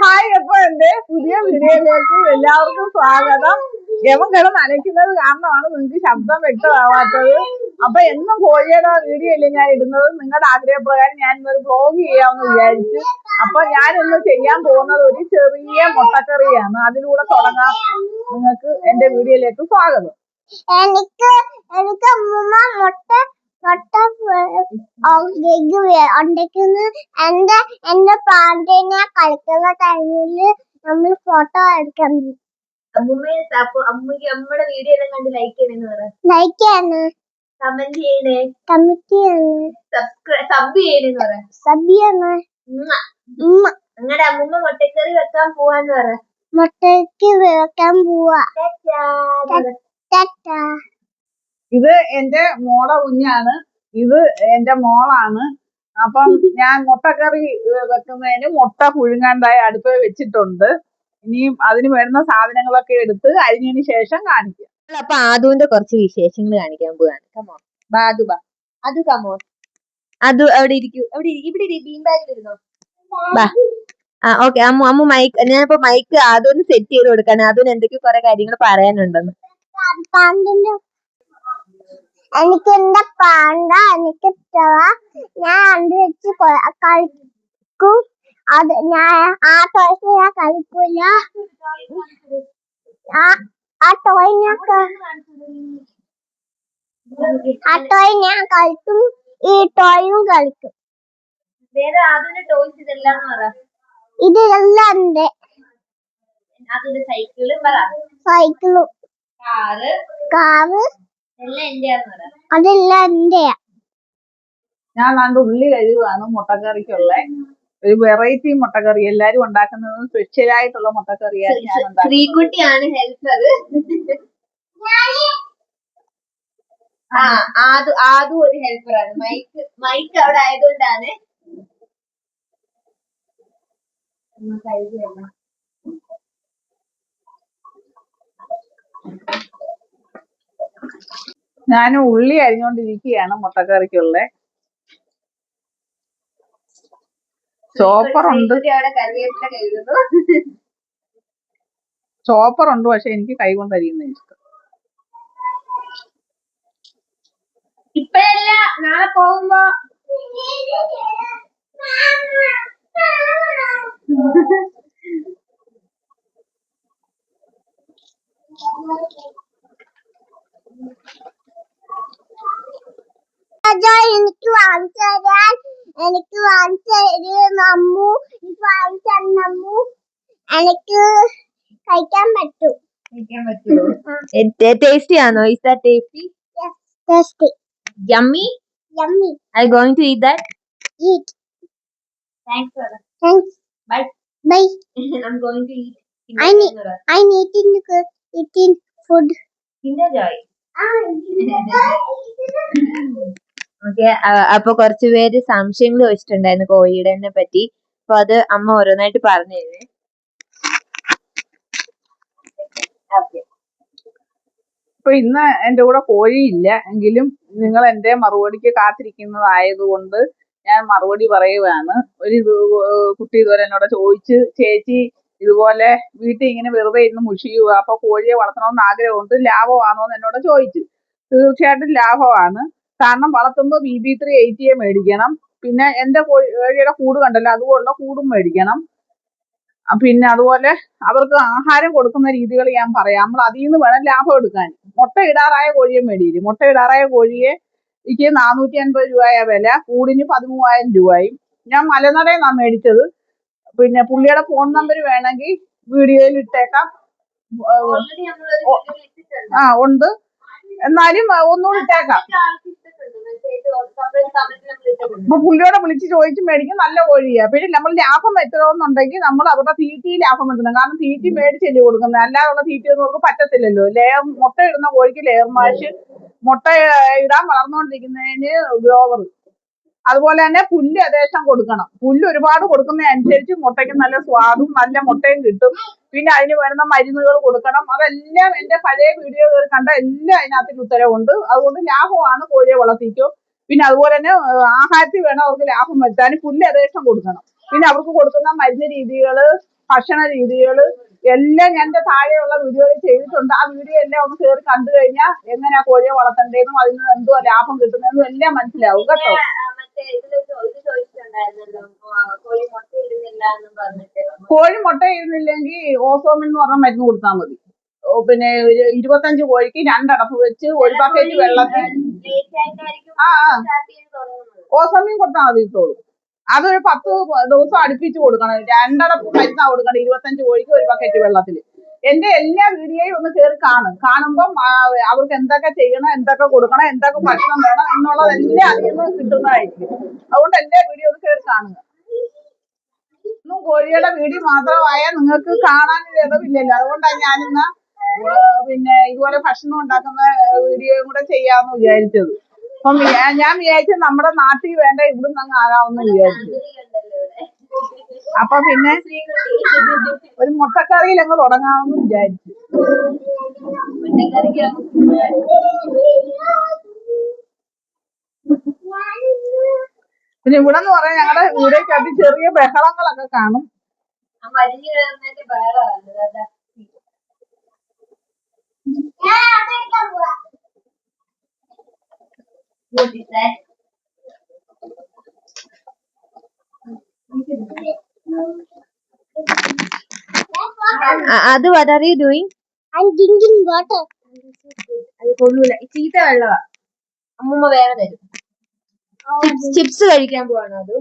Hi, അപ്പൊ എന്റെ പുതിയ വീഡിയോയിലേക്ക് എല്ലാവർക്കും സ്വാഗതം. യവൻ കിടന്ന് അനയ്ക്കുന്നത് കാരണമാണ് നിങ്ങൾക്ക് ശബ്ദം വ്യക്തമാവാത്തത്. അപ്പൊ എന്നും കോഴിയുടെ വീഡിയോ അല്ലേ ഞാൻ ഇടുന്നത്. നിങ്ങളുടെ ആഗ്രഹപ്രകാരം ഞാൻ ഇന്നൊരു വ്ലോഗ് ചെയ്യാമെന്ന് വിചാരിച്ചു. അപ്പൊ ഞാനിന്ന് ചെയ്യാൻ പോകുന്നത് ഒരു ചെറിയ മുട്ടക്കറിയാണ്. അതിലൂടെ തുടങ്ങാം. നിങ്ങൾക്ക് എന്റെ വീഡിയോയിലേക്ക് സ്വാഗതം. എനിക്ക് എന്റെ പാണ്ടിനെ കളിക്കുന്ന ടൈമില് നമ്മൾ ഫോട്ടോ എടുക്കാൻ അമ്മൂമ്മക്ക് നമ്മുടെ വീഡിയോ എല്ലാം കണ്ട് ലൈക്ക് ചെയ്യണെന്ന് പറ. ലൈക്ക് ചെയ്യണേ, കമന്റ് ചെയ്യണേ, സബ് ചെയ്യണെന്ന് പറ. സബ് ചെയ്യണേ. നിങ്ങളുടെ അമ്മൂമ്മ മുട്ടക്കറി വെക്കാൻ പോവാന്ന് പറ. മുട്ടയ്ക്ക് വെക്കാൻ പോവാ. ഇത് എന്റെ മോളെ കുഞ്ഞാണ്, ഇത് എന്റെ മോളാണ്. അപ്പം ഞാൻ മുട്ടക്കറി വെക്കുന്നതിന് മുട്ട പുഴുങ്ങാണ്ടായി അടുപ്പ് വെച്ചിട്ടുണ്ട്. ഇനിയും അതിന് വേണ്ടുന്ന സാധനങ്ങളൊക്കെ എടുത്ത് അരിഞ്ഞതിന് ശേഷം കാണിക്കാം. അപ്പൊ ആദുവിന്റെ കുറച്ച് വിശേഷങ്ങൾ കാണിക്കാൻ പോവാണ്. കമോൺ ബാദു ബാ. അത് കമോൺ. അത് അവിടെ ഇരിക്കൂ. ഇവിടെ ബീം ബാഗിൽ ഇരുന്നോ. ബാ. ഓക്കെ. അമ്മു മൈക്ക്, ഞാനിപ്പോ മൈക്ക് ആദുവിന് സെറ്റ് ചെയ്ത് കൊടുക്കാണ്. ആദുവിന് എന്തൊക്കെയോ കുറെ കാര്യങ്ങൾ പറയാനുണ്ടെന്ന്. എനിക്ക് എന്റെ പാണ്ട എനിക്ക് ഞാൻ അത് വെച്ച് കളിക്കും. അത് ഞാൻ ആ ടോയ്സ് ഞാൻ കളിക്കൂല. ആ ടോയ് ഞാൻ കളിക്കും. ഈ ടോയും കളിക്കും. ഇതെല്ലാം ഉണ്ട്. സൈക്കിളും കാറ് അതെല്ലാം എന്റെയാ. ഞാൻ കണ്ട് ഉള്ളി കഴുകുകയാണ് മുട്ടക്കറിക്കുള്ള ഒരു വെറൈറ്റി മുട്ടക്കറി. എല്ലാരും ഉണ്ടാക്കുന്നത് സ്പെഷ്യൽ ആയിട്ടുള്ള മുട്ടക്കറിയാണ് ഞാൻ ഉണ്ടാക്കുന്നത്. ശ്രീകുട്ടിയാണ് ഹെൽപ്പർ. ആദു ഒരു ഹെൽപ്പറാണ്. മൈക്ക് അവിടെ ആയതുകൊണ്ടാണ്. ഞാൻ ഉള്ളി അരിഞ്ഞോണ്ടിരിക്കുകയാണ് മുട്ടക്കറിക്കുള്ള. ചോപ്പറുണ്ട്, പക്ഷെ എനിക്ക് കൈ കൊണ്ട് അരിയുന്ന ഇഷ്ടം. ഇപ്പഴല്ല, നാളെ പോകുമ്പോ. എനിക്ക് വാങ്ങിച്ചു തരാൻ എനിക്ക് കഴിക്കാൻ പറ്റും. ടേസ്റ്റി ആണോ? Is that tasty? Yes, tasty. Yummy? Yummy. Are you going to eat that? Eat. Thanks, brother. Thanks. Bye. Bye. I'm going to eat. I'm eating food. Kinder Joy. Okay. അപ്പൊ കുറച്ചുപേര് സംശയങ്ങൾ ചോദിച്ചിട്ടുണ്ടായിരുന്നു കോഴിയുടെ പറ്റി. അപ്പൊ അത് അമ്മ ഓരോന്നായിട്ട് പറഞ്ഞു തരുന്നേ. ഇപ്പൊ ഇന്ന് എന്റെ കൂടെ കോഴിയില്ല എങ്കിലും നിങ്ങൾ എന്റെ മറുപടിക്ക് കാത്തിരിക്കുന്നതായതുകൊണ്ട് ഞാൻ മറുപടി പറയുകയാണ്. ഒരു കുട്ടി ഇതുവരെ എന്നോട് ചോദിച്ച്, ചേച്ചി ഇതുപോലെ വീട്ടിൽ ഇങ്ങനെ വെറുതെ ഇരുന്ന് മുഷിയുക, അപ്പൊ കോഴിയെ വളർത്തണമെന്ന് ആഗ്രഹമുണ്ട്, ലാഭമാണോന്ന് എന്നോട് ചോദിച്ചു. തീർച്ചയായിട്ടും ലാഭമാണ്. കാരണം വളർത്തുമ്പോൾ BB3 80 മേടിക്കണം. പിന്നെ എന്റെ കോഴിയുടെ കൂട് കണ്ടല്ലോ, അതുപോലുള്ള കൂടും മേടിക്കണം. പിന്നെ അതുപോലെ അവർക്ക് ആഹാരം കൊടുക്കുന്ന രീതികൾ ഞാൻ പറയാം. നമ്മൾ അതിൽ നിന്ന് വേണം ലാഭം എടുക്കാൻ. മുട്ട ഇടാറായ കോഴിയെ മേടിക്കും. മുട്ട ഇടാറായ കോഴിയെ എനിക്ക് 450 രൂപയാ വില, കൂടിന് 13,000 രൂപയും. ഞാൻ മലനടയെന്നാണ് മേടിച്ചത്. പിന്നെ പുള്ളിയുടെ ഫോൺ നമ്പർ വേണമെങ്കിൽ വീഡിയോയിൽ ഇട്ടേക്കാം. ഉണ്ട്, എന്നാലും ഒന്നുകൂടി ഇട്ടേക്കാം. അപ്പൊ പുള്ളിയോടെ വിളിച്ച് ചോദിച്ച് മേടിക്കും. നല്ല കോഴിയാ. പിന്നെ നമ്മൾ ലാഭം വെച്ചതെന്നുണ്ടെങ്കിൽ നമ്മൾ അവരുടെ തീറ്റി ലാഭം വെക്കണം. കാരണം തീറ്റി മേടിച്ചല്ലേ കൊടുക്കുന്നത്, അല്ലാതുള്ള തീറ്റി ഒന്നും അവർക്ക് പറ്റത്തില്ലല്ലോ. മുട്ട ഇടുന്ന കോഴിക്ക് ലെയർ മാഷ്, മുട്ട ഇടാൻ വളർന്നുകൊണ്ടിരിക്കുന്നതിന് ഗ്രോവർ, അതുപോലെ തന്നെ പുല്ല് യഥേഷ്ടം കൊടുക്കണം. പുല്ല് ഒരുപാട് കൊടുക്കുന്നതനുസരിച്ച് മുട്ടയ്ക്ക് നല്ല സ്വാദും നല്ല മുട്ടയും കിട്ടും. പിന്നെ അതിന് വേണ്ടുന്ന മരുന്നുകൾ കൊടുക്കണം. അതെല്ലാം എന്റെ പഴയ വീഡിയോ കണ്ട എല്ലാം അതിനകത്തിൽ ഉത്തരവുണ്ട്. അതുകൊണ്ട് ലാഭമാണ് കോഴിയെ വളർത്തിക്കോ. പിന്നെ അതുപോലെ തന്നെ ആഹാരത്തിൽ വേണം അവർക്ക് ലാഭം വെച്ചാൽ പുല്ല് യഥേഷ്ടം കൊടുക്കണം. പിന്നെ അവർക്ക് കൊടുക്കുന്ന മരുന്ന് രീതികള് ഭക്ഷണ രീതികൾ എല്ലാം ഞാൻ എന്റെ താഴെയുള്ള വീഡിയോയിൽ ചെയ്തിട്ടുണ്ട്. ആ വീഡിയോ എല്ലാം ഒന്ന് കയറി കണ്ടു കഴിഞ്ഞാൽ എങ്ങനെയാ കോഴിയെ വളർത്തേണ്ടതെന്നും അതിൽ നിന്ന് എന്തുവാ ലാഭം കിട്ടുന്നതെന്നും എല്ലാം മനസ്സിലാവും കേട്ടോ. കോഴി മുട്ട ഇടുന്നില്ലെങ്കിൽ ഓസോമിൻ എന്ന് പറഞ്ഞ മരുന്ന് കൊടുത്താൽ മതി. പിന്നെ 25 കോഴിക്ക് 2 അടപ്പ് വെച്ച് ഒരു ബക്കറ്റ് വെള്ളത്തിൽ ഓസോമിൻ കൊടുത്താൽ മതി ഇട്ടോളൂ. അതൊരു 10 ദിവസം അടുപ്പിച്ച് കൊടുക്കണം. 2 അടപ്പ് മരുന്നാ കൊടുക്കണം 25 കോഴിക്ക് ഒരു ബക്കറ്റ് വെള്ളത്തിൽ. എന്റെ എല്ലാ വീഡിയോയും ഒന്ന് കയറി കാണുമ്പം അവർക്ക് എന്തൊക്കെ ചെയ്യണം, എന്തൊക്കെ കൊടുക്കണം, എന്തൊക്കെ ഭക്ഷണം വേണം എന്നുള്ളതെല്ലാം അതിൽ നിന്ന് കിട്ടുന്നതായിരിക്കും. അതുകൊണ്ട് എന്റെ വീഡിയോ ഒന്ന് കയറി കാണുക. ഒന്നും കോഴിയുടെ വീഡിയോ മാത്രമായാൽ നിങ്ങൾക്ക് കാണാൻ ഇടവില്ലല്ലോ. അതുകൊണ്ടാണ് ഞാനിന്ന് പിന്നെ ഇതുപോലെ ഭക്ഷണം ഉണ്ടാക്കുന്ന വീഡിയോയും കൂടെ ചെയ്യാമെന്ന് വിചാരിച്ചത്. അപ്പം ഞാൻ വിചാരിച്ചത് നമ്മുടെ നാട്ടിൽ വേണ്ട ഇവിടുന്ന് അങ്ങ് ആകാമെന്ന് വിചാരിച്ചു. അപ്പൊ പിന്നെ ഒരു മുട്ടക്കറിയിൽ അങ്ങ് തുടങ്ങാമെന്ന് വിചാരിച്ചു. പിന്നെ ഇവിടെ എന്ന് പറയാൻ ഞങ്ങളുടെ വീടേക്കകത്ത് ചെറിയ ബഹളങ്ങളൊക്കെ കാണും. അത് what are you doing? I'm drinking water. അത് കൊള്ളൂല, ചീത്ത വെള്ളവാ. അമ്മൂമ്മ വേറെ തരും. ചിപ്സ് കഴിക്കാൻ പോവാണോ? അത്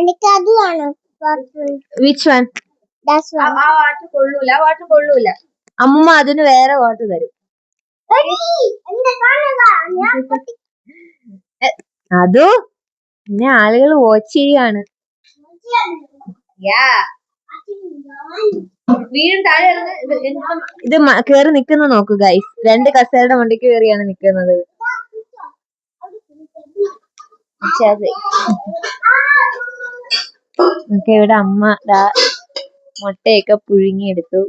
എനിക്ക് അത് വേണം. Which one? ആ വാട്ടർ കൊള്ളൂല, വാട്ടർ കൊള്ളൂല. അമ്മൂമ്മ അതിന് വേറെ വാട്ടർ തരും. അതോ പിന്നെ ആളുകൾ വാച്ച് ചെയ്യാണ്. വീണ്ടും താഴെ ഇത് കേറി നിക്കുന്ന നോക്കൂ ഗൈസ്. 2 കസേരയുടെ മണ്ടിക്ക് കയറിയാണ് നിക്കുന്നത്. ഇവിടെ അമ്മ മുട്ടയൊക്കെ പുഴുങ്ങിയെടുത്തു.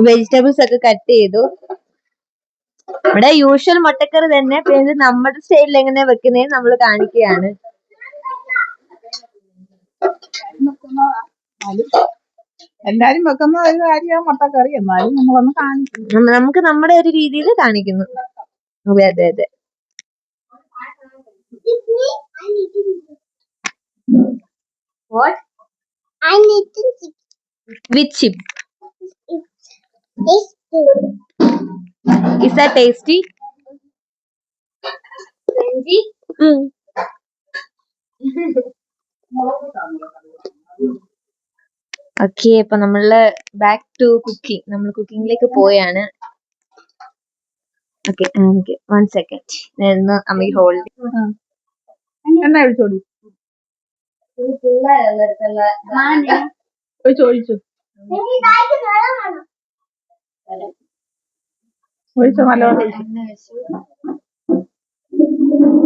വെജിറ്റബിൾസ് ഒക്കെ കട്ട് ചെയ്തു. ഇവിടെ യൂഷ്വൽ മുട്ടക്കറി തന്നെ, പിന്നെ നമ്മുടെ സ്റ്റൈലിൽ എങ്ങനെ വെക്കുന്നതെന്ന് നമ്മൾ കാണിക്കുകയാണ്. എല്ലാരും വെക്കുന്ന ഒരു കാര്യമാണ് മുട്ടക്കറി. എന്നാലും നമ്മളൊന്ന് കാണിക്കും. നമുക്ക് നമ്മുടെ ഒരു രീതിയിൽ കാണിക്കുന്നു. അതെ അതെ അതെ. What? I'm eating With chip. tasty. Is that tasty? Crunchy? Okay, അപ്പൊ നമ്മള് ബാക്ക് ടു കുക്കിംഗ്. നമ്മൾ കുക്കിംഗിലേക്ക് പോയാണ്. Okay, 1 second. അമ്മ ഹോൾഡ്. എണ്ണ ഒഴിച്ചോളൂ. ചോദിച്ചു ഒഴിച്ചോ, നല്ലോണം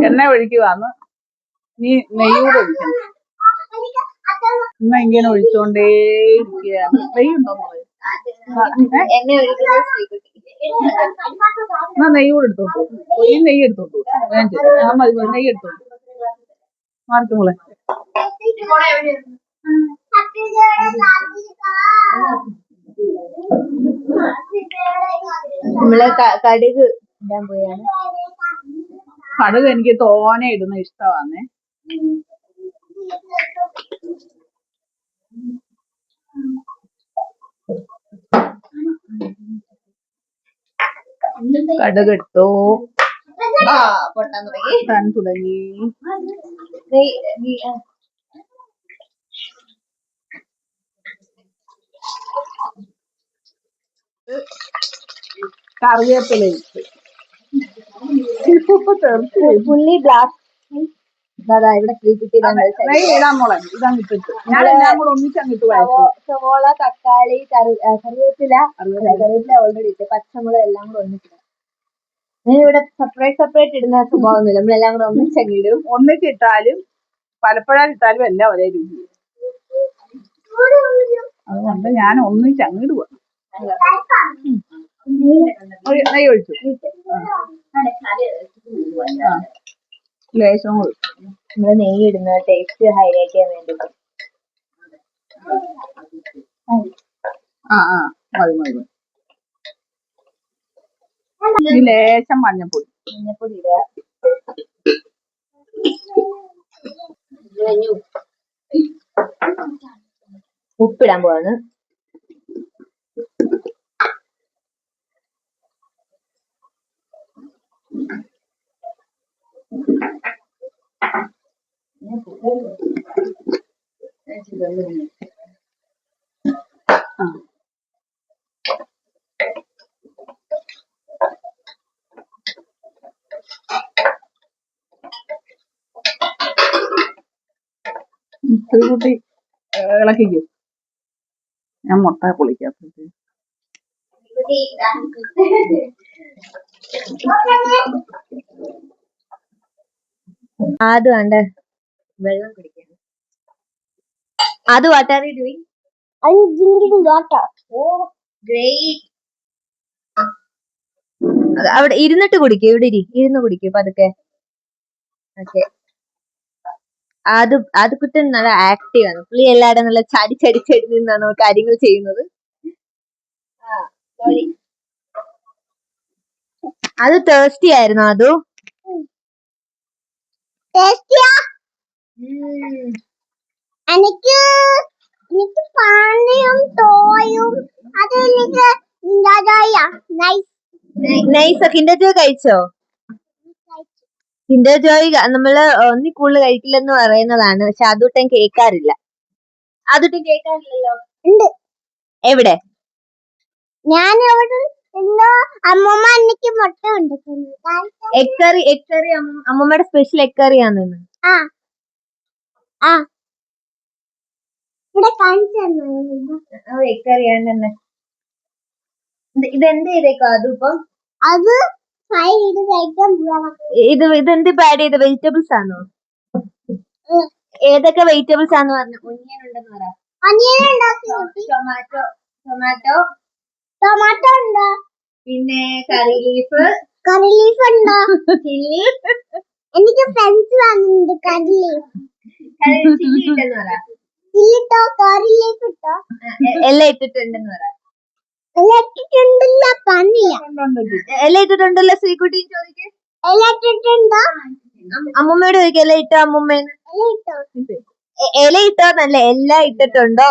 എണ്ണ ഒഴിക്കുവാന്ന്. നീ നെയ്യൂടെ ഒഴിക്കണം. എണ്ണ ഇങ്ങനെ ഒഴിച്ചോണ്ടേ ഇരിക്കുകയാണ്. നെയ്യുണ്ടോ? എന്നാ നെയ്യൂടെ എടുത്തോട്ടു. ഈ നെയ്യ് എടുത്തോട്ടു. നെയ്യ് എടുത്തോട്ടു. മാർക്കുമോളെ നമ്മള് കടുക് ഇടാൻ പോയാണ്. കടുക് എനിക്ക് തോനെ ഇടുന്ന ഇഷ്ടമാണേ. കടുക് ഇട്ടു. പൊട്ടാൻ തുടങ്ങി. കറിവേപ്പില ഇട്ട് പുള്ളി ബ്ലാക്ക് ഇവിടെ നെയ്യ് ഇടാൻ മോളെ. ഇതങ്ങ് ഇട്ടിട്ട് ഞാനെല്ലാം കൂടെ ഒന്നിച്ചങ്ങിട്ട് വഴറ്റും. സവോള, തക്കാളി, കറിവേപ്പില ഓൾറെഡി ഇട്ട്, പച്ചമുളക് എല്ലാം കൂടെ ഒന്നിച്ചിടാം. ഇവിടെ സെപ്പറേറ്റ് ഇടുന്ന സ്വഭാവമൊന്നുമില്ല. നമ്മളെല്ലാം കൂടെ ഒന്നിച്ചങ്ങിടും. ഒന്നിച്ചിട്ടാലും പലപ്പോഴായിട്ടാലും എല്ലാം ഒരേ രുചി. അതുകൊണ്ട് ഞാൻ ഒന്നിച്ചങ്ങിടുക. നെയ്യ് ഒഴിച്ചു. ലേശം കൂടി. നമ്മള് നെയ്യ് ഇടുന്ന ടേസ്റ്റ് ഹൈലൈറ്റ് ചെയ്യാൻ വേണ്ടിട്ട്. ആ മതി മതി. ഈ ലേശം മഞ്ഞപ്പൊടി. മഞ്ഞപ്പൊടി ഇടുക. ഉപ്പിടാൻ പോവാണ്. ഇത്തിരി കൂട്ടി ഇളക്കിക്കും. ഞാൻ മുട്ട പൊളിക്കാത്ത. അത് വേണ്ട വെള്ളം കുടിക്കാൻ. അത് what are you doing? I'm drinking water. Oh great. അവിടെ ഇരുന്നിട്ട് കുടിക്കും. ഇവിടെ ഇരുന്ന് കുടിക്കും പതുക്കെ. ഓക്കെ. അത് കുട്ടൻ നല്ല ആക്റ്റീവ് ആണ്. പുള്ളി എല്ലാവരും നല്ല ചടി നിന്നാണ് കാര്യങ്ങൾ ചെയ്യുന്നത്. അത് തേഴ്സ്റ്റി ആയിരുന്നു. അത് Tasty. എനിക്ക് പാനയും തോയും അത് എനിക്ക് നൈസ്. കിൻഡർ ജോയ് കഴിച്ചോ? കിൻഡർ ജോയ് നമ്മള് ഒന്നി കൂടുതൽ കഴിക്കില്ലെന്ന് പറയുന്നതാണ്. പക്ഷെ അതൊട്ടും കേൾക്കാറില്ല. അതൊട്ടും കേൾക്കാറില്ലല്ലോ. ഉണ്ട്. എവിടെ? ഞാൻ അമ്മമ്മ എനിക്ക് മുട്ട ഉണ്ടാക്കുന്നു. എഗ് കറി അമ്മമ്മയുടെ സ്പെഷ്യൽ എഗ് കറിയാണ്. ഇവിടെ കാണിച്ചു എഗ് കറിയാണ് തന്നെ. ഇതെന്ത് ചെയ്തേക്കോ? അതിപ്പം അത് ഫ്രൈ ചെയ്ത് കഴിക്കാൻ പോവാണ്. ഇതെന്ത് ആഡ് ചെയ്ത വെജിറ്റബിൾസ് ആണോ? ഏതൊക്കെ വെജിറ്റബിൾസ് ആണെന്ന് പറഞ്ഞു? ഒനിയൻ ഉണ്ടെന്ന് പറ. ഒനിയൻ ഉണ്ടാക്കി. ടൊമാറ്റോ ഉണ്ടോ? പിന്നെ കറി ലീഫ് ഉണ്ടോ? ചില്ലി. എനിക്ക് ഫ്രണ്ട്സ് വന്നിട്ടുണ്ട്. കറി ലീഫ് ചില്ലി ഇട്ടെന്ന് പറ. ചില്ലിട്ടോ കറി ലീഫ് ഇട്ടോ എല്ലാം ഇട്ടിട്ടുണ്ടെന്ന് പറ. എല്ലാം ഇട്ടിട്ടുണ്ടല്ല പണിയ. എല്ലാം ഇട്ടിട്ടുണ്ടല്ലോ. ശ്രീകുട്ടി ചോദിക്കേ. എല്ലാം ഇട്ടിട്ടുണ്ടോ? അമ്മൂമ്മയോട് ചോദിക്കും. എല്ലാം ഇട്ടോ അമ്മൂമ്മേന്ന്. ഇല ഇട്ടോന്നല്ല, എല്ലാം ഇട്ടിട്ടുണ്ടോ?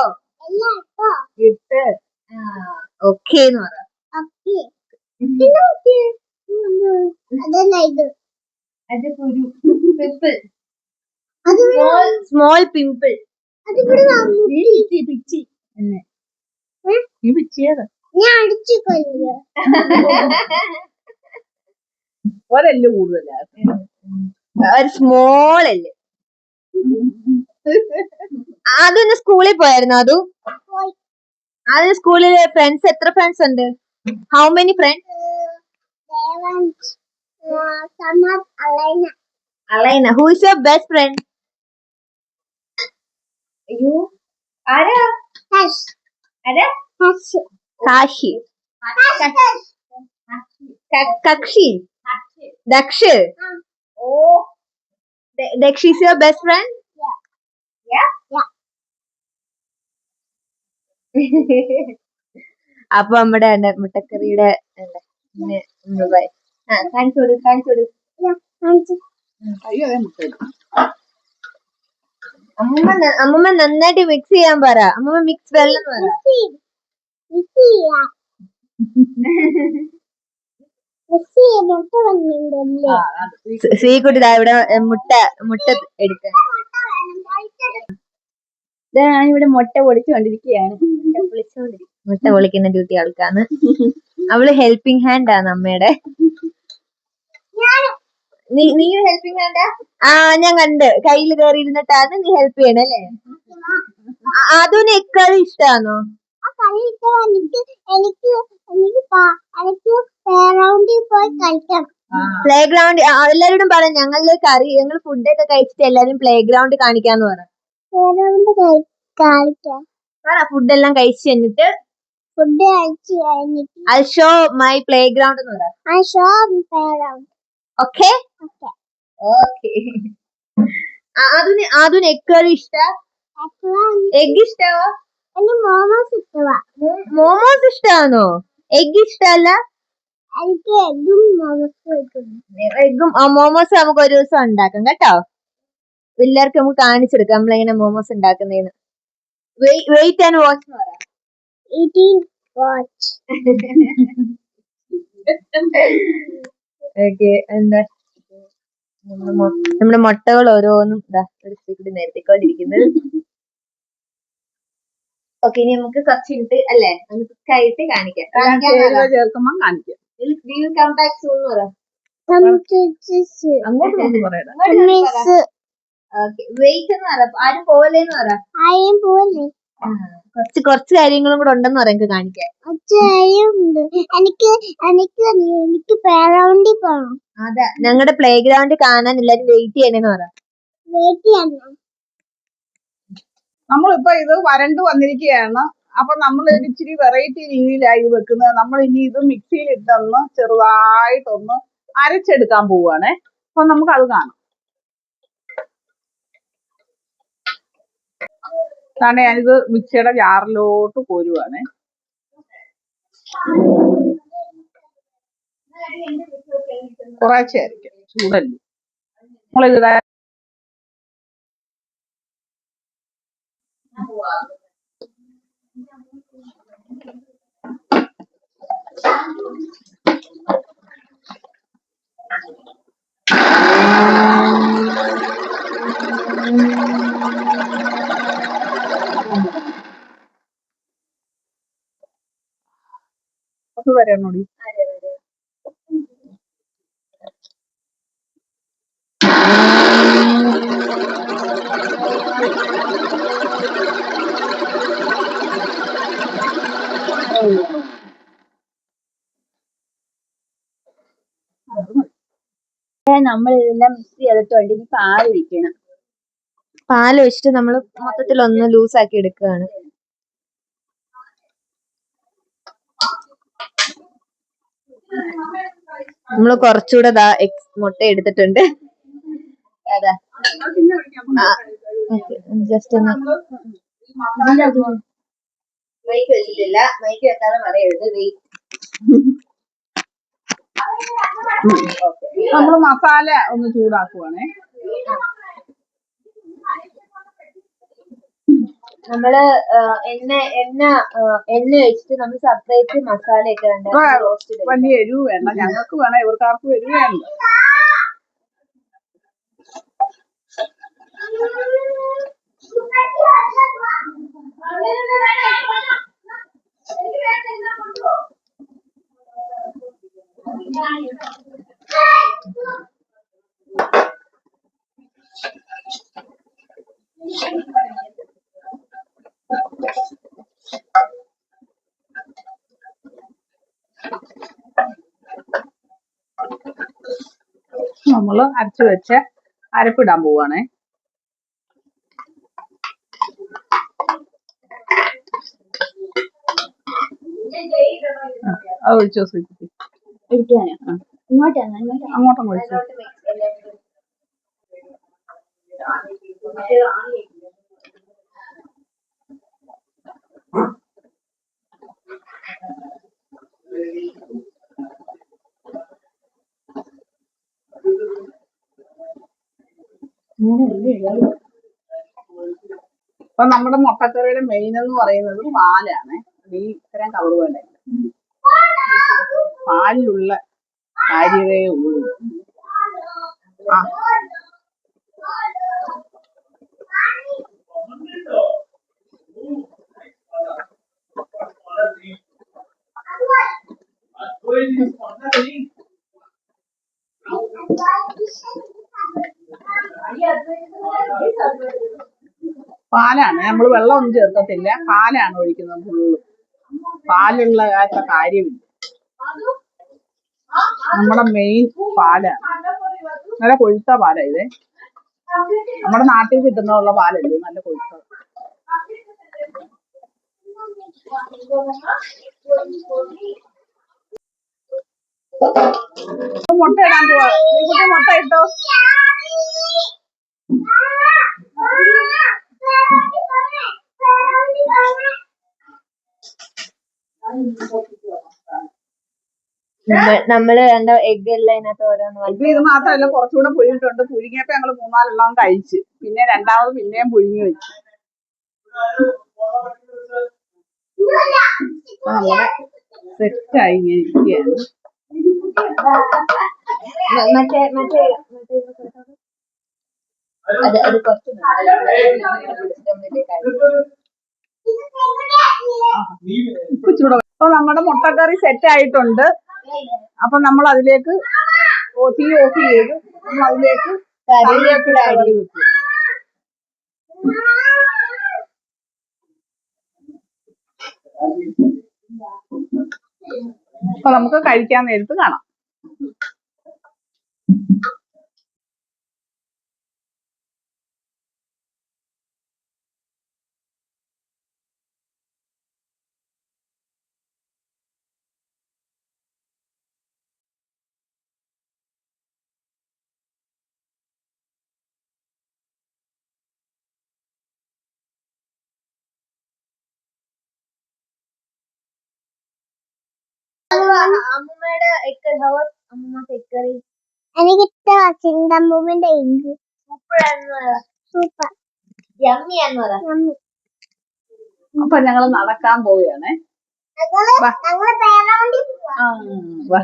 ഇട്ട്. ഓക്കേന്ന് പറ. അത് കുരു. പിമ്പിൾ. Small pimple. പിച്ചി എന്നെ ഈ പിച്ചിയത് ഞാൻ അടിച്ചു കൊല്ലുക. ഒരെല്ല് കൂടുതലാ. ഒരു സ്മോൾ അല്ലേ. അതൊന്ന് സ്കൂളിൽ പോയായിരുന്നു. അത് സ്കൂളിലെ ഫ്രണ്ട്സ് എത്ര ഫ്രണ്ട്സ് ഉണ്ട്? How many friends? Alaina. Who is your best friend? അയ്യോ ആരാ? കാശി. കക്ഷി. Daksh. Oh Daksh is your best friend? അപ്പൊ നമ്മുടെ മുട്ടക്കറിയുടെ കാണിച്ചോട്. അമ്മമ്മ നന്നായിട്ട് മിക്സ് ചെയ്യാൻ പറ. അമ്മമ്മ മിക്സ് വെള്ളം പറ. ശ്രീകുട്ടി ഇവിടെ മുട്ട എടുക്കാൻ. ഞാനിവിടെ മുട്ട പൊളിച്ചുകൊണ്ടിരിക്കുകയാണ്. മുട്ട പൊളിക്കുന്ന ഡ്യൂട്ടി ആൾക്കാണ്. അവള് ഹെൽപ്പിംഗ് ഹാൻഡ് ആണ് അമ്മയുടെ. നീ ഹെൽപ്പിംഗ് ഹാൻഡാ? ഞാൻ കണ്ട്. കയ്യിൽ കയറി ഇരുന്നിട്ടാണ് നീ ഹെൽപ്പ് ചെയ്യണേ അല്ലേ? അതിന് എക്കറി ഇഷ്ടാണോ? പ്ലേ ഗ്രൗണ്ട് എല്ലാരോടും പറ. ഞങ്ങള് ഫുഡൊക്കെ കഴിച്ചിട്ട് എല്ലാരും പ്ലേ ഗ്രൗണ്ട് കാണിക്കാന്ന് പറ. ഫുഡെല്ലാം കഴിച്ചു കഴിഞ്ഞിട്ട് I'll show my playground എന്ന് പറ. Okay? ഓക്കെ. അതിന് എഗ് കറി ഇഷ്ട? എഗ് ഇഷ്ടവാ? മോമോസ് ഇഷ്ടവാ. മോമോസ് ഇഷ്ടാണോ? എഗ് ഇഷ്ടല്ല? എനിക്ക് എഗ്ഗും മോമോസും എഗ്ഗും മോമോസ് നമുക്ക് ഒരു ദിവസം ഉണ്ടാക്കാം കേട്ടോ. പിള്ളേർക്ക് നമുക്ക് കാണിച്ചെടുക്കാം നമ്മളെങ്ങനെ മോമോസ് ഉണ്ടാക്കുന്നേന്ന്. വെയിറ്റ് ആൻഡ് വാച്ച് എന്ന് പറയാം. ഓക്കെ. എന്താ നമ്മുടെ മുട്ടകൾ ഓരോന്നും ഒരു സ്പീഡിൽ നിരത്തിക്കൊണ്ടിരിക്കുന്നത്. ഓക്കെ, ഇനി നമുക്ക് കുറച്ച് ഇട്ട് അല്ലേ നമുക്ക് കഴിട്ട് കാണിക്കാം. ചേർക്കുമ്പോ കാണിക്കാം. കം ബാക്ക് സൂൺ എന്ന് പറയാം. അങ്ങോട്ട് നോക്കി പറയടാ. വെയിറ്റ് എന്ന് പറയാം. ആരും പോവല്ലേന്ന് പറയാം. കുറച്ച് കാര്യങ്ങളും കൂടെ ഉണ്ടെന്ന് പറയാം കാണിക്കാൻ. എനിക്ക് പ്ലേ ഗ്രൗണ്ടിൽ പോണം. അതെ, ഞങ്ങളുടെ പ്ലേ ഗ്രൗണ്ട് കാണാൻ എല്ലാരും വെയിറ്റ് ചെയ്യണേന്ന് പറയാം. നമ്മളിപ്പോ ഇത് വരണ്ടു വന്നിരിക്കുകയാണ്. അപ്പൊ നമ്മൾ ഇച്ചിരി വെറൈറ്റി രീതിയിലായി വെക്കുന്നത്. നമ്മൾ ഇനി ഇത് മിക്സിയിൽ ഇട്ടൊന്ന് ചെറുതായിട്ടൊന്ന് അരച്ചെടുക്കാൻ പോവുകയാണേ. അപ്പൊ നമുക്ക് അത് കാണാം. കാരണം ഞാനിത് മിക്സിയുടെ ജാറിലോട്ട് കോരുവാണേ. കുറേശ്ശെ ആയിരിക്കും, ചൂടല്ലേ നമ്മളിത്. അത് വരണോടി. നമ്മൾ ഇതെല്ലാം മിക്സ് ചെയ്തിട്ടുണ്ട്. ഇനി പാല് ഒഴിക്കണം. പാല് ഒഴിച്ചിട്ട് നമ്മൾ മൊത്തത്തിൽ ഒന്ന് ലൂസ് ആക്കി എടുക്കുകയാണ്. നമ്മള് കുറച്ചുകൂടെ മുട്ട എടുത്തിട്ടുണ്ട്. അതാ ജസ്റ്റ് ഒന്ന് മൈക്ക് വെച്ചിട്ടില്ല. മൈക്ക് വെക്കാതെ പറയരുത്. നമ്മള് മസാല ഒന്ന് ചൂടാക്കുവാണേ. നമ്മള് എണ്ണ വെച്ചിട്ട് നമ്മൾ സെപ്പറേറ്റ് മസാല ഒക്കെ വലിയ എരിവ് വേണ്ട. ഞങ്ങൾക്ക് വേണം, ഇവർക്കാർക്കും എരിവ് വേണ്ട. നമ്മള് അരച്ചു വെച്ച് അരപ്പിടാൻ പോവാണേ. അത് ഒഴിച്ചോ ശ്രീകുട്ടി. അങ്ങോട്ടൊന്ന് ഒഴിച്ചു. അപ്പൊ നമ്മുടെ മുട്ടക്കറിയുടെ മെയിൻ എന്ന് പറയുന്നത് പാലാണ്. ഈ ഇത്തരം കവറ് പോലെ പാലിലുള്ള കാര്യമേ ഉള്ളൂ. പാലാണ്, നമ്മൾ വെള്ളമൊന്നും ചേർക്കത്തില്ല. പാലാണ് ഒഴിക്കുന്നത് ഫുള്ള്. പാലുള്ള കാര്യമില്ല. നമ്മുടെ മെയിൻ പാലാണ്. നല്ല കൊഴുത്ത പാലാ ഇത്. നമ്മുടെ നാട്ടിൽ കിട്ടുന്നുള്ള പാലല്ലേ, നല്ല കൊഴുത്ത. മുട്ട ഇടാൻ പോവാ. ശ്രീകുട്ടി മുട്ട ഇട്ടോ. നമ്മള് എന്താ എഗ് എല്ലാം അതിനകത്ത് ഓരോന്ന് ഇത് മാത്രമല്ല, കുറച്ചുകൂടെ പുഴുങ്ങിയിട്ടുണ്ട്. പുഴുങ്ങിയപ്പോ ഞങ്ങള് 3-4 കഴിച്ച്. പിന്നെ രണ്ടാമത് പിന്നെയും പുഴുങ്ങി വെച്ചു. നമ്മുടെ സെറ്റായി ഇങ്ങനെ ഇരിക്കുകയാണ്. മറ്റേ അത് കുറച്ച് അപ്പൊ നമ്മുടെ മുട്ടക്കറി സെറ്റ് ആയിട്ടുണ്ട്. അപ്പൊ നമ്മൾ അതിലേക്ക് തീ ഓഫ് ചെയ്ത് നമ്മൾ അതിലേക്ക് കറിവേപ്പില കറി വെക്കും. അപ്പൊ നമുക്ക് കഴിക്കാൻ നേരത്ത് കാണാം. അമ്മൂമ്മയുടെ എഗ് ഹവസ് അമ്മൂമ്മ എഗ് കറി എനിക്ക് ഇഷ്ടമാ ചിന്തമ്മൂമ്മന്റെ എഗ്. സൂപ്പർ യമ്മിയാന്ന് പറ. അപ്പൊ ഞങ്ങള് നടക്കാൻ പോവുകയാണേ. ഞങ്ങള് പേരാവണ്ടി പോവാ.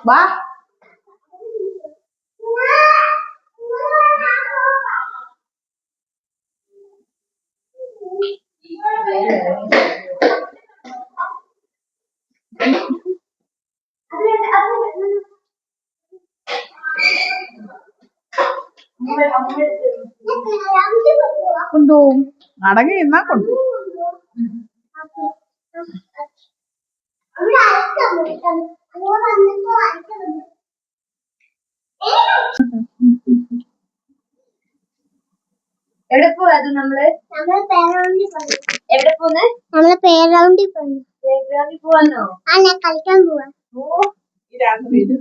വാ. കൊണ്ടുപോകും. അടങ്ങി എന്നാ കൊണ്ടുപോകും. എവിടെ പോവാ അത് നമ്മള്? എവിടെ പോന്ന്? നമ്മള് പേരാവണ്ടി പോന്നു. പ്ലേഗ്രൗണ്ടിൽ പോവാന്നോ? ഞാൻ കളിക്കാൻ പോവാ. ഈ രാത്രിയില്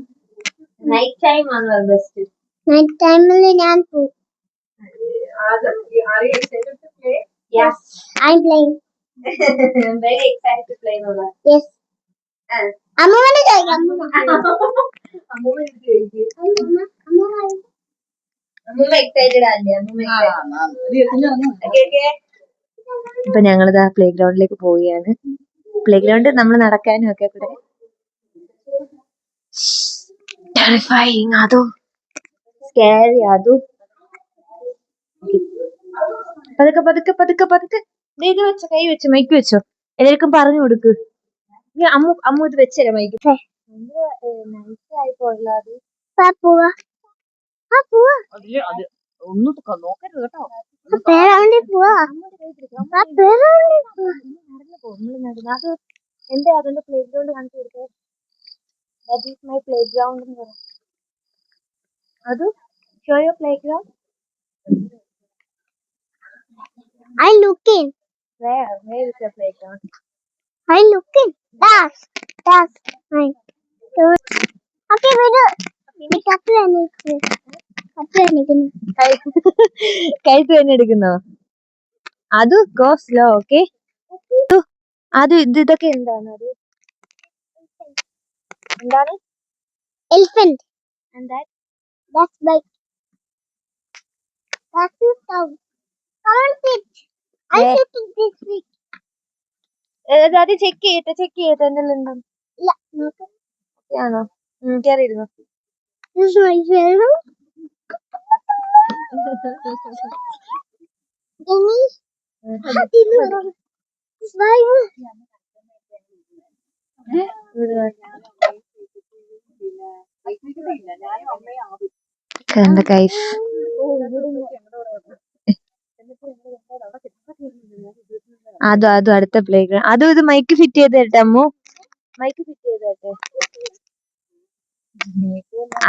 നൈറ്റ് ടൈം ആണ് ബെസ്റ്റ്. നൈറ്റ് ടൈമില് ഞാൻ പോകും. Yes. I'm playing. I'm very excited to play Nola. Yes. അമ്മൂമ്മനെ ചോദിക്കാം. അമ്മൂമ്മ എക്സൈറ്റഡ് അല്ലേ? ഇപ്പൊ ഞങ്ങളിതാ പ്ലേ ഗ്രൗണ്ടിലേക്ക് പോവുകയാണ്. പ്ലേ ഗ്രൗണ്ട് നമ്മൾ നടക്കാനും ഒക്കെ കൂടെ ടെറിഫൈയിങ് അതും സ്കാരി അതും. പതുക്കെ പതുക്കെ പതുക്കെ പതുക്കെ ഇത് വെച്ചോ, കൈ വെച്ചോ, മൈക്ക് വെച്ചോ, എല്ലാവർക്കും പറഞ്ഞു കൊടുക്ക്. അമ്മു ഇത് വെച്ചല്ലേ മൈക്ക്. നൈസായി പോയത്. ഒന്നും നോക്കരുത് കേട്ടോ. പേരാവണ്ടി പോവാ. അത് എന്റെ അതിന്റെ പ്ലേ ഗ്രൗണ്ട് കാണിച്ചു കൊടുത്തേ. That is my play ground എന്ന് പറയാം. അത് show your play ground. I'm looking. Where is your playground? I'm looking. That's fine. Okay, wait. കൈത്ത് തന്നെ എടുക്കുന്നോ? അത് ഗോ സ്ലോ. ഓക്കെ. അത് ഇതൊക്കെ എന്താണ്? അത് എന്താണ്? Elephant. And that? That's bike. That's your cow. Come on, sit. I'll sit this week. അത് check ചെയ്യട്ടെ എന്തെല്ലാം ഉണ്ടോ? ഇല്ല, നോക്കാം. ആണോ? കേറിയിരുന്നു. This is my favorite. കണ്ട ഗൈസ്. അതും അടുത്ത പ്ലേ ഗ്രൗണ്ട്. അതും ഇത് മൈക്ക് ഫിറ്റ് ചെയ്ത് തരട്ടെ അമ്മു. മൈക്ക് ഫിറ്റ് ചെയ്ത് തരട്ടെ.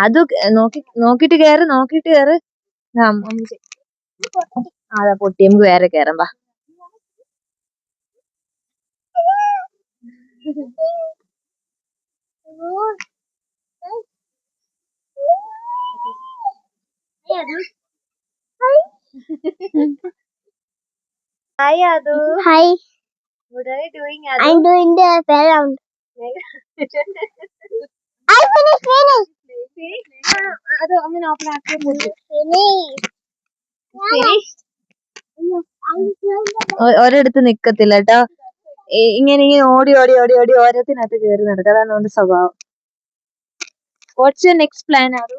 അത് നോക്കിട്ട് കേറ്. അതാ പൊട്ടി, നമുക്ക് വേറെ കേറാം വാ. Hi Adu. Hi. What are you doing, Adu? I'm doing the round. I finished. Adu, അങ്ങനെ open ആക്കി പൊട്ടി. Finished. Finished? I'm doing the ഒരിടത്ത് നിക്കത്തില്ല കേട്ടോ. ഇങ്ങനെ ഓടി ഓടി ഓടി ഓടി ഓരോത്തിനകത്ത് കയറി നടക്കുക. അതാണ് അവന്റെ സ്വഭാവം. വാട്ട്സ് യുവർ നെക്സ്റ്റ് പ്ലാൻ ആരു?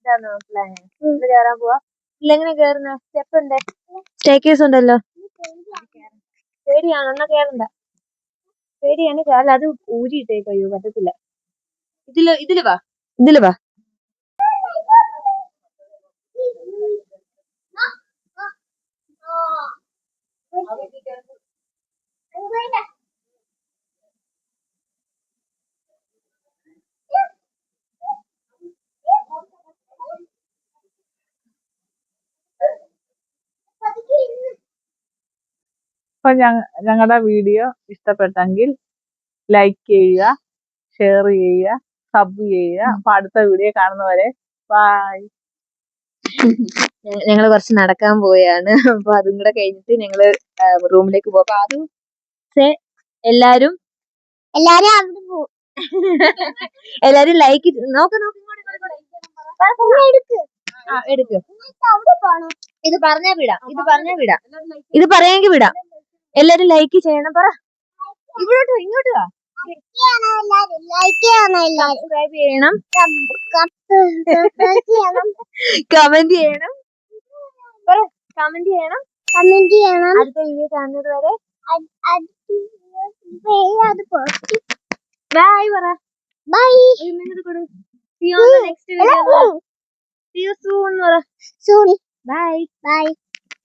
ഇതാണോ പ്ലാൻ? ഇത് കയറാൻ പോവാ? ഇല്ല, എങ്ങനെ കേറുന്ന? സ്റ്റെപ്പ് ഉണ്ട്, സ്റ്റെയർകേസ് ഉണ്ടല്ലോ. പേടിയാണോ? എന്നാ കേറണ്ട. പേടിയാണ്. അല്ല, അത് ഊരിയിട്ടേക്കോ. അയ്യോ പറ്റത്തില്ല. ഇതില് വാ, ഇതില് വാ. അപ്പൊ ഞങ്ങളുടെ വീഡിയോ ഇഷ്ടപ്പെട്ടെങ്കിൽ ലൈക്ക് ചെയ്യുക, ഷെയർ ചെയ്യുക, സബ് ചെയ്യുക. അപ്പൊ അടുത്ത വീഡിയോ കാണുന്നവരെ ബൈ. ഞങ്ങള് കുറച്ച് നടക്കാൻ പോയാണ്. അപ്പൊ അതും കൂടെ കഴിഞ്ഞിട്ട് ഞങ്ങള് റൂമിലേക്ക് പോകും. അപ്പൊ അത് എല്ലാരും അവിടെ പോകും. എല്ലാരും ലൈക്ക് നോക്ക്. എടുക്ക്. അവിടെ പോണം. ഇത് പറഞ്ഞാ വിടാം. ഇത് പറയാമെങ്കിൽ വിടാം. എല്ലാരും ലൈക്ക് ചെയ്യണം. പറ. ഇങ്ങോട്ട് വാ. ലൈക്ക് ചെയ്യണം എല്ലാരും. സബ്സ്ക്രൈബ് ചെയ്യണം, സബ്സ്ക്രൈബ് ചെയ്യണം, കമന്റ് ചെയ്യണം. പറ, കമന്റ് ചെയ്യണം. കമന്റ് ചെയ്യണം. അടുത്ത വീഡിയോ കാണുന്നത് വരെ അത് പോസ്റ്റ്. ബൈ പറ. By. See you on the next video. See you soon പറ. Soon. Bye. Bye.